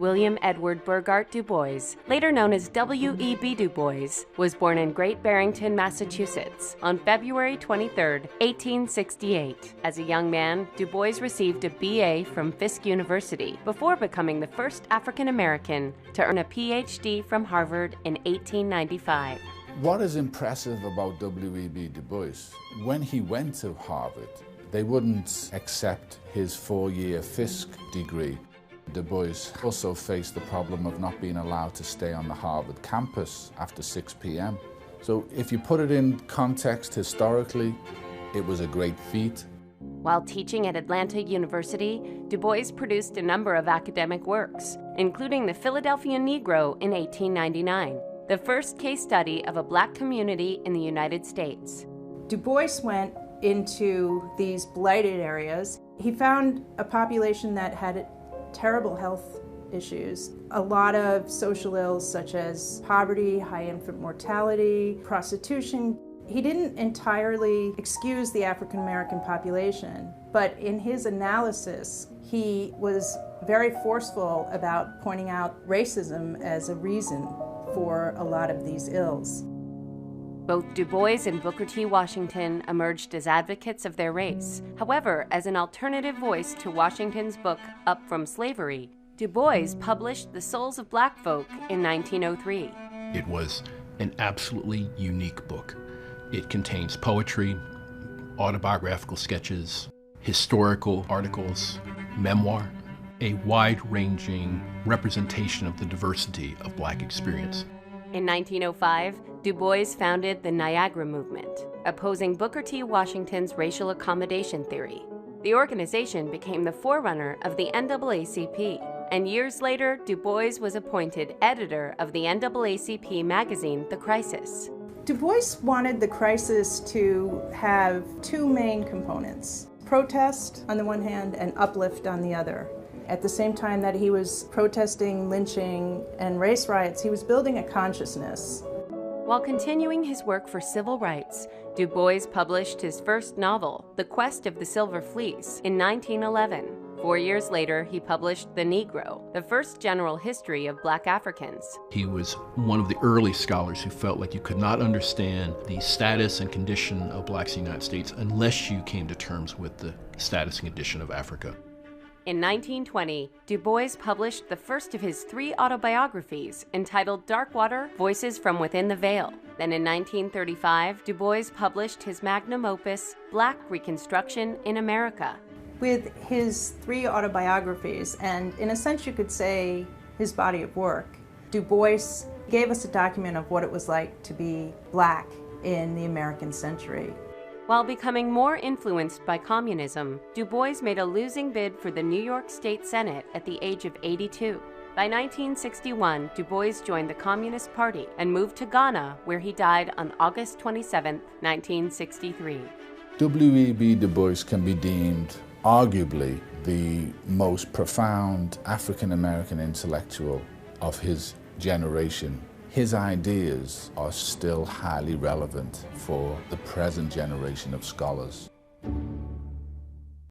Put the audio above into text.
William Edward Burghardt Du Bois, later known as W.E.B. Du Bois, was born in Great Barrington, Massachusetts, on February 23, 1868. As a young man, Du Bois received a B.A. from Fisk University before becoming the first African American to earn a Ph.D. from Harvard in 1895. What is impressive about W.E.B. Du Bois, when he went to Harvard, they wouldn't accept his 4-year Fisk degree. Du Bois also faced the problem of not being allowed to stay on the Harvard campus after 6 p.m. So if you put it in context historically, it was a great feat. While teaching at Atlanta University, Du Bois produced a number of academic works, including The Philadelphia Negro in 1899, the first case study of a black community in the United States. Du Bois went into these blighted areas. He found a population that had terrible health issues, a lot of social ills such as poverty, high infant mortality, prostitution. He didn't entirely excuse the African American population, but in his analysis, he was very forceful about pointing out racism as a reason for a lot of these ills. Both Du Bois and Booker T. Washington emerged as advocates of their race. However, as an alternative voice to Washington's book Up From Slavery, Du Bois published The Souls of Black Folk in 1903. It was an absolutely unique book. It contains poetry, autobiographical sketches, historical articles, memoir, a wide-ranging representation of the diversity of black experience. In 1905, Du Bois founded the Niagara Movement, opposing Booker T. Washington's racial accommodation theory. The organization became the forerunner of the NAACP, and years later, Du Bois was appointed editor of the NAACP magazine, The Crisis. Du Bois wanted the crisis to have two main components: protest on the one hand and uplift on the other. At the same time that he was protesting lynching and race riots, he was building a consciousness. While continuing his work for civil rights, Du Bois published his first novel, The Quest of the Silver Fleece, in 1911. 4 years later, he published The Negro, the first general history of black Africans. He was one of the early scholars who felt like you could not understand the status and condition of blacks in the United States unless you came to terms with the status and condition of Africa. In 1920, Du Bois published the first of his 3 autobiographies, entitled Darkwater: Voices from Within the Veil. Then in 1935, Du Bois published his magnum opus, Black Reconstruction in America. With his 3 autobiographies, and in a sense you could say his body of work, Du Bois gave us a document of what it was like to be black in the American century. While becoming more influenced by communism, Du Bois made a losing bid for the New York State Senate at the age of 82. By 1961, Du Bois joined the Communist Party and moved to Ghana, where he died on August 27, 1963. W.E.B. Du Bois can be deemed arguably the most profound African-American intellectual of his generation. His ideas are still highly relevant for the present generation of scholars.